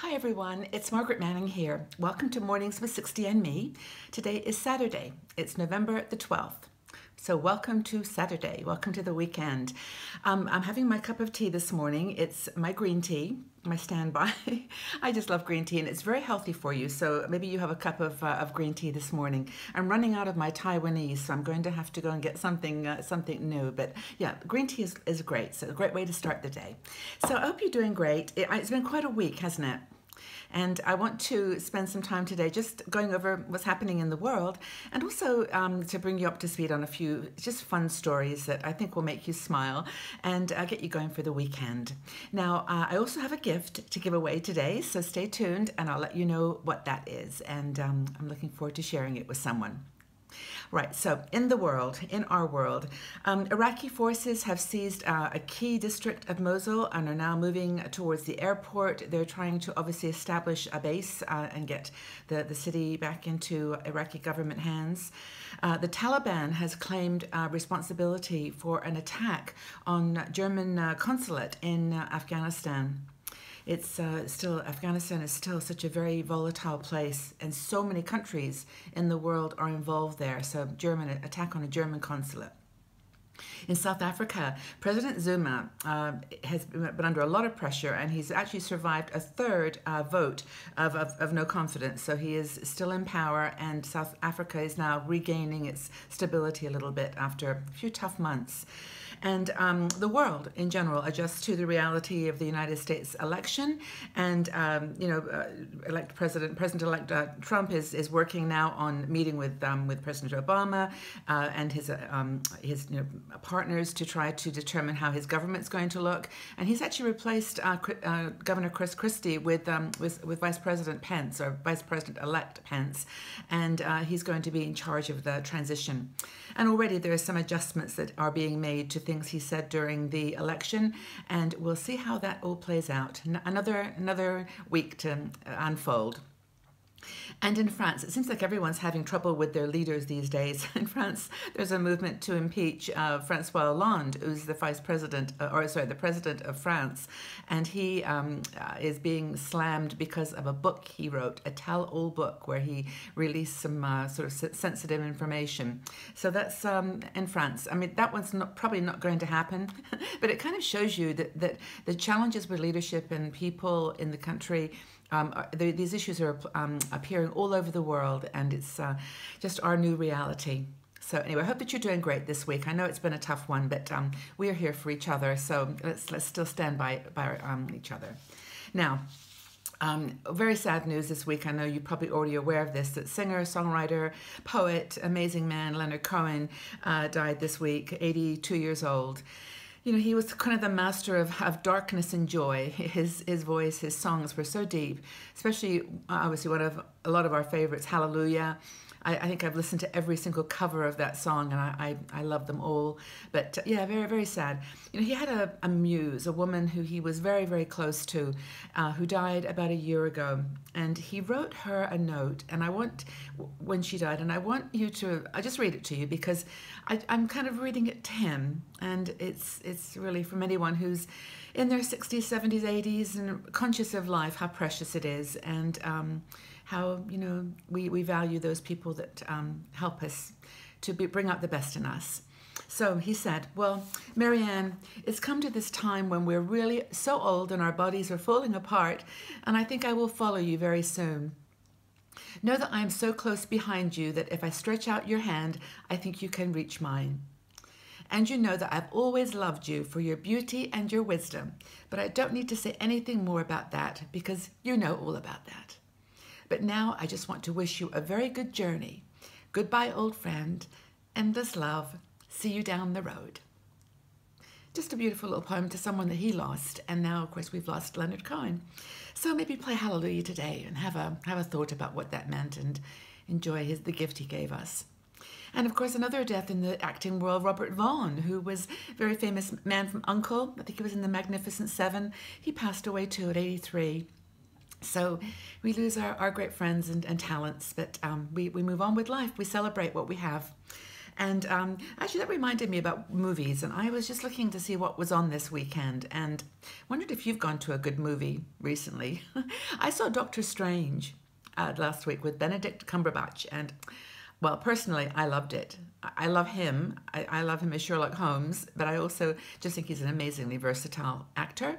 Hi everyone, it's Margaret Manning here. Welcome to Mornings with 60 and Me. Today is Saturday. It's November the 12th. So welcome to Saturday. Welcome to the weekend. I'm having my cup of tea this morning. It's my green tea, my standby. I just love green tea and it's very healthy for you. So maybe you have a cup of green tea this morning. I'm running out of my Taiwanese, so I'm going to have to go and get something new. But yeah, green tea is great. So a great way to start the day. So I hope you're doing great. It's been quite a week, hasn't it? And I want to spend some time today just going over what's happening in the world and also to bring you up to speed on a few just fun stories that I think will make you smile and get you going for the weekend. Now, I also have a gift to give away today, so stay tuned and I'll let you know what that is. And I'm looking forward to sharing it with someone. Right, so in our world, Iraqi forces have seized a key district of Mosul and are now moving towards the airport. They're trying to obviously establish a base and get the city back into Iraqi government hands. The Taliban has claimed responsibility for an attack on German consulate in Afghanistan. Afghanistan is still such a very volatile place, and so many countries in the world are involved there. So, attack on a German consulate. In South Africa, President Zuma has been under a lot of pressure, and he's actually survived a third vote of no confidence. So he is still in power, and South Africa is now regaining its stability a little bit after a few tough months. And the world in general adjusts to the reality of the United States election. And, President-elect Trump is working now on meeting with President Obama and his partners to try to determine how his government's going to look. And he's actually replaced Governor Chris Christie with Vice President Pence, or Vice President-elect Pence. And he's going to be in charge of the transition. And already there are some adjustments that are being made to things he said during the election, and we'll see how that all plays out. Another week to unfold. And in France, it seems like everyone's having trouble with their leaders these days. In France, there's a movement to impeach Francois Holland, who's the the president of France. And he is being slammed because of a book he wrote, a tell-all book, where he released some sort of sensitive information. So that's in France. I mean, that one's probably not going to happen, but it kind of shows you that the challenges with leadership and people in the country, these issues are appearing all over the world, and it's just our new reality. So anyway, I hope that you're doing great this week. I know it's been a tough one, but we are here for each other, so let's still stand by each other. Now, very sad news this week. I know you're probably already aware of this, that singer, songwriter, poet, amazing man Leonard Cohen died this week, 82 years old. You know, he was kind of the master of darkness and joy. His voice, his songs were so deep, especially obviously a lot of our favorites, Hallelujah. I think I've listened to every single cover of that song, and I love them all. But yeah, very, very sad. You know, he had a muse, a woman who he was very, very close to, who died about a year ago. And he wrote her a note, and when she died, and I want you to, I'll just read it to you because I'm kind of reading it to him. And it's really from anyone who's in their 60s, 70s, 80s, and conscious of life, how precious it is, and how, you know, we value those people that help us to bring out the best in us. So he said, well, Marianne, it's come to this time when we're really so old and our bodies are falling apart, and I think I will follow you very soon. Know that I am so close behind you that if I stretch out your hand, I think you can reach mine. And you know that I've always loved you for your beauty and your wisdom, but I don't need to say anything more about that because you know all about that. But now I just want to wish you a very good journey. Goodbye, old friend. Endless love. See you down the road. Just a beautiful little poem to someone that he lost. And now, of course, we've lost Leonard Cohen. So maybe play Hallelujah today and have a thought about what that meant and enjoy the gift he gave us. And of course, another death in the acting world, Robert Vaughn, who was a very famous man from Uncle. I think he was in The Magnificent Seven. He passed away too at 83. So we lose our great friends and talents, but we move on with life. We celebrate what we have. And actually, that reminded me about movies. And I was just looking to see what was on this weekend and wondered if you've gone to a good movie recently. I saw Doctor Strange last week with Benedict Cumberbatch. And, well, personally, I loved it. I love him. I love him as Sherlock Holmes. But I also just think he's an amazingly versatile actor.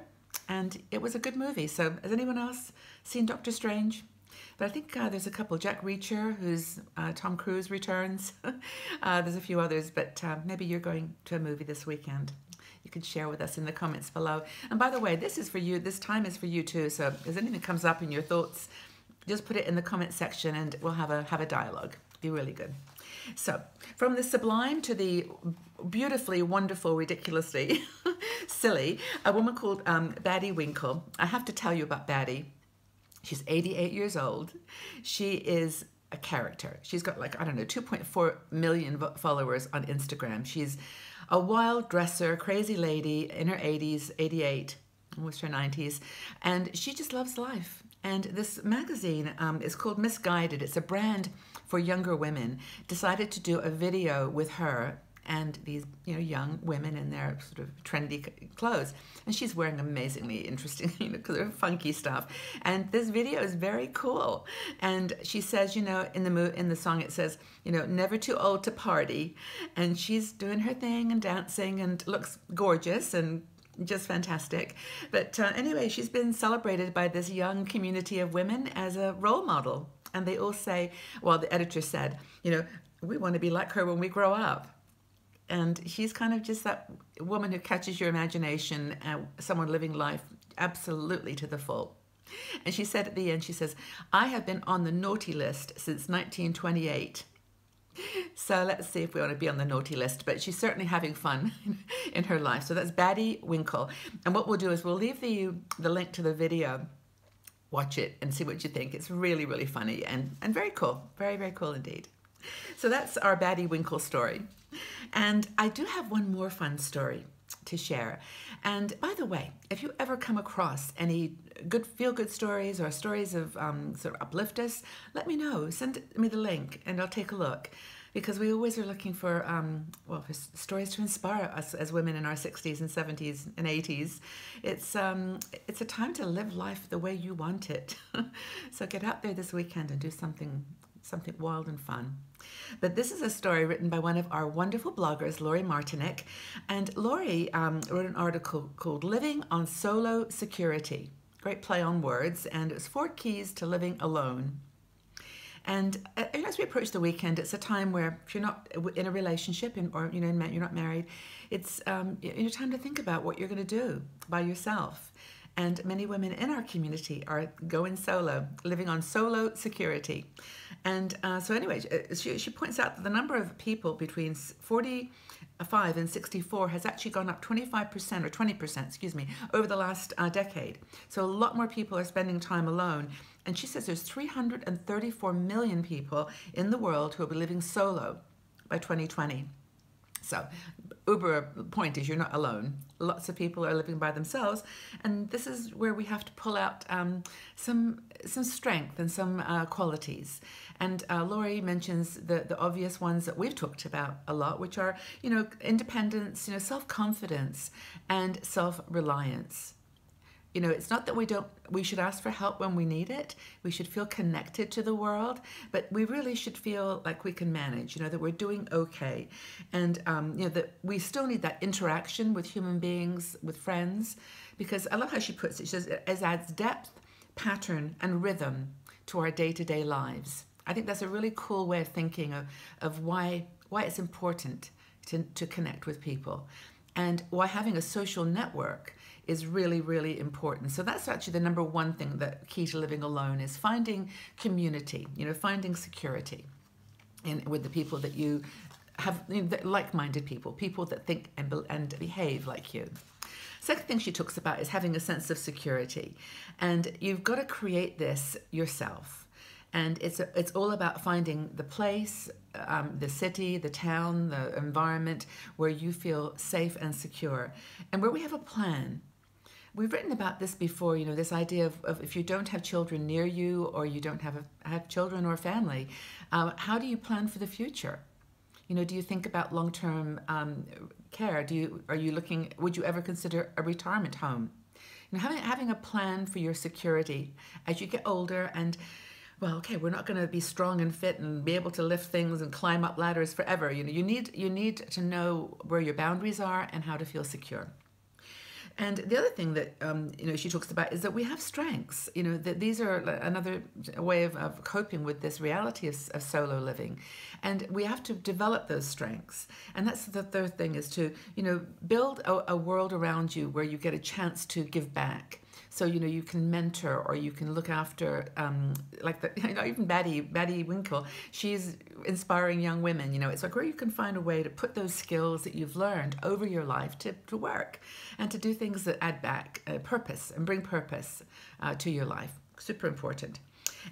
And it was a good movie. So has anyone else seen Doctor Strange? But I think there's a couple. Jack Reacher, who's Tom Cruise returns. There's a few others, but maybe you're going to a movie this weekend. You can share with us in the comments below. And by the way, this is for you. This time is for you too. So if anything comes up in your thoughts, just put it in the comment section and we'll have a dialogue. Be really good. So from the sublime to the beautifully, wonderful, ridiculously silly, a woman called Baddie Winkle. I have to tell you about Baddie. She's 88 years old. She is a character. She's got like, I don't know, 2.4 million followers on Instagram. She's a wild dresser, crazy lady in her 80s, 88, almost her 90s, and she just loves life. And this magazine is called Misguided. It's a brand for younger women. Decided to do a video with her and these, young women in their sort of trendy clothes. And she's wearing amazingly interesting, because they're funky stuff. And this video is very cool. And she says, in the song it says, never too old to party. And she's doing her thing and dancing and looks gorgeous and just fantastic. But anyway, she's been celebrated by this young community of women as a role model. And they all say, well, the editor said, we want to be like her when we grow up. And she's kind of just that woman who catches your imagination, someone living life absolutely to the full. And she said at the end, she says, I have been on the naughty list since 1928. So let's see if we want to be on the naughty list. But she's certainly having fun in her life. So that's Baddie Winkle. And what we'll do is we'll leave the link to the video. Watch it and see what you think. It's really, really funny and very cool. Very, very cool indeed. So that's our Baddie Winkle story. And I do have one more fun story to share. And by the way, if you ever come across any good feel-good stories or stories of sort of uplift us, let me know. Send me the link and I'll take a look. Because we always are looking for, for stories to inspire us as women in our 60s and 70s and 80s. It's a time to live life the way you want it. So get out there this weekend and do something wild and fun. But this is a story written by one of our wonderful bloggers, Laurie Martinick. And Laurie wrote an article called Living on Solo Security. Great play on words. And it's 4 keys to living alone. And as we approach the weekend, it's a time where if you're not in a relationship or you're not married, it's time to think about what you're going to do by yourself. And many women in our community are going solo, living on solo security. And so anyway, she points out that the number of people between 45 and 64 has actually gone up 25% or 20%, over the last decade. So a lot more people are spending time alone. And she says there's 334 million people in the world who will be living solo by 2020. So, uber point is you're not alone. Lots of people are living by themselves, and this is where we have to pull out some strength and some qualities. And Laurie mentions the obvious ones that we've talked about a lot, which are independence, self-confidence, and self-reliance. It's not that we should ask for help when we need it. We should feel connected to the world, but we really should feel like we can manage, that we're doing okay. And, that we still need that interaction with human beings, with friends, because I love how she puts it. She says it adds depth, pattern, and rhythm to our day-to-day lives. I think that's a really cool way of thinking of why it's important to connect with people and why having a social network is really, really important. So that's actually the number one thing, that key to living alone, is finding community, finding security with the people that you have, like-minded people that think and behave like you. Second thing she talks about is having a sense of security. And you've got to create this yourself. And it's all about finding the place, the city, the town, the environment where you feel safe and secure, and where we have a plan. We've written about this before, this idea of if you don't have children near you or you don't have children or family, how do you plan for the future? Do you think about long-term care? Would you ever consider a retirement home? Having a plan for your security as you get older and, well, okay, we're not going to be strong and fit and be able to lift things and climb up ladders forever. You need to know where your boundaries are and how to feel secure. And the other thing that she talks about is that we have strengths. That these are another way of coping with this reality of solo living, and we have to develop those strengths. And that's the third thing, is to build a world around you where you get a chance to give back. So you can mentor, or you can look after, even Batty Winkle. She's inspiring young women. It's like where you can find a way to put those skills that you've learned over your life to work, and to do things that add back purpose and bring purpose to your life. Super important.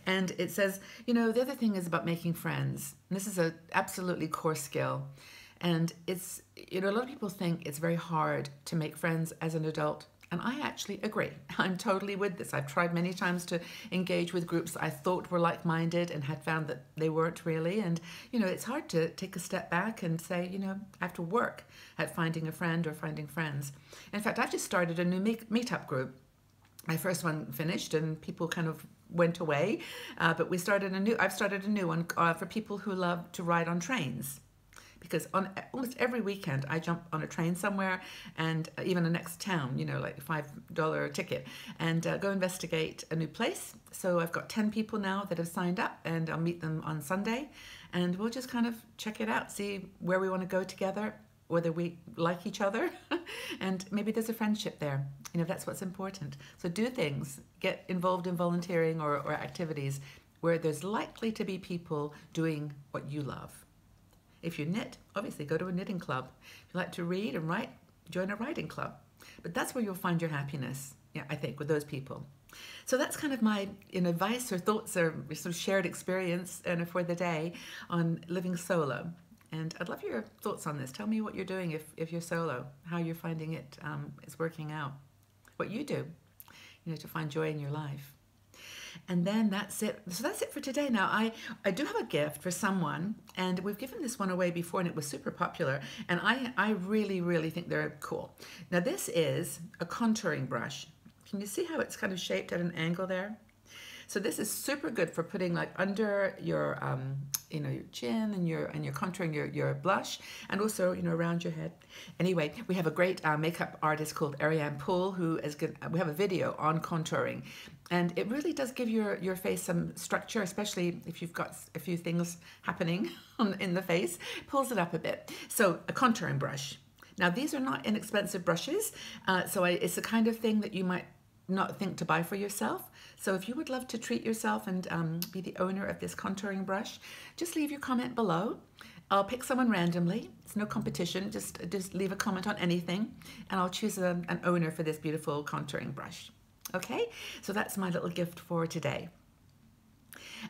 And it says, the other thing is about making friends. And this is a absolutely core skill. And it's, a lot of people think it's very hard to make friends as an adult. And I actually agree. I'm totally with this. I've tried many times to engage with groups that I thought were like-minded and had found that they weren't really. And, it's hard to take a step back and say, I have to work at finding a friend or finding friends. In fact, I've just started a new meetup group. My first one finished and people kind of went away. But I've started a new one for people who love to ride on trains. Because on almost every weekend, I jump on a train somewhere, and even the next town, like $5 ticket, and go investigate a new place. So I've got 10 people now that have signed up, and I'll meet them on Sunday, and we'll just kind of check it out, see where we want to go together, whether we like each other, and maybe there's a friendship there. That's what's important. So do things, get involved in volunteering or activities where there's likely to be people doing what you love. If you knit, obviously go to a knitting club. If you like to read and write, join a writing club. But that's where you'll find your happiness, I think, with those people. So that's kind of my advice or thoughts or sort of shared experience for the day on living solo. And I'd love your thoughts on this. Tell me what you're doing if you're solo, how you're finding it is working out, what you do, to find joy in your life. And then that's it. So that's it for today. Now, I do have a gift for someone, and we've given this one away before, and it was super popular. And I really, really think they're cool. Now, this is a contouring brush. Can you see how it's kind of shaped at an angle there? So this is super good for putting under your, your chin and your contouring your blush, and also around your head. Anyway, we have a great makeup artist called Ariane Poole who is good. We have a video on contouring, and it really does give your face some structure, especially if you've got a few things happening in the face. Pulls it up a bit. So a contouring brush. Now these are not inexpensive brushes, so it's the kind of thing that you might not think to buy for yourself. So if you would love to treat yourself and be the owner of this contouring brush, just leave your comment below. I'll pick someone randomly. It's no competition. Just leave a comment on anything, and I'll choose an owner for this beautiful contouring brush. Okay, so that's my little gift for today.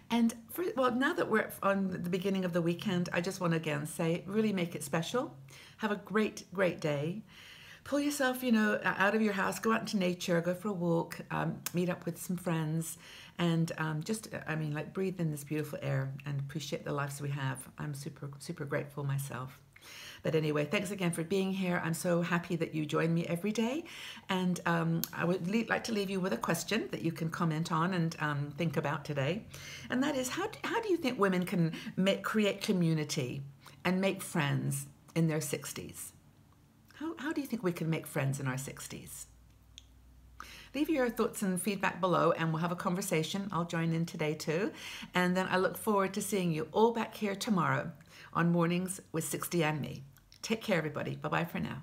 And now that we're on the beginning of the weekend, I just want to again say, really make it special. Have a great, great day. Pull yourself, out of your house, go out into nature, go for a walk, meet up with some friends, and breathe in this beautiful air and appreciate the lives we have. I'm super, super grateful myself. But anyway, thanks again for being here. I'm so happy that you join me every day. And I would like to leave you with a question that you can comment on and think about today. And that is, how do you think women can create community and make friends in their 60s? How do you think we can make friends in our 60s? Leave your thoughts and feedback below, and we'll have a conversation. I'll join in today too. And then I look forward to seeing you all back here tomorrow on Mornings with 60 and Me. Take care, everybody. Bye-bye for now.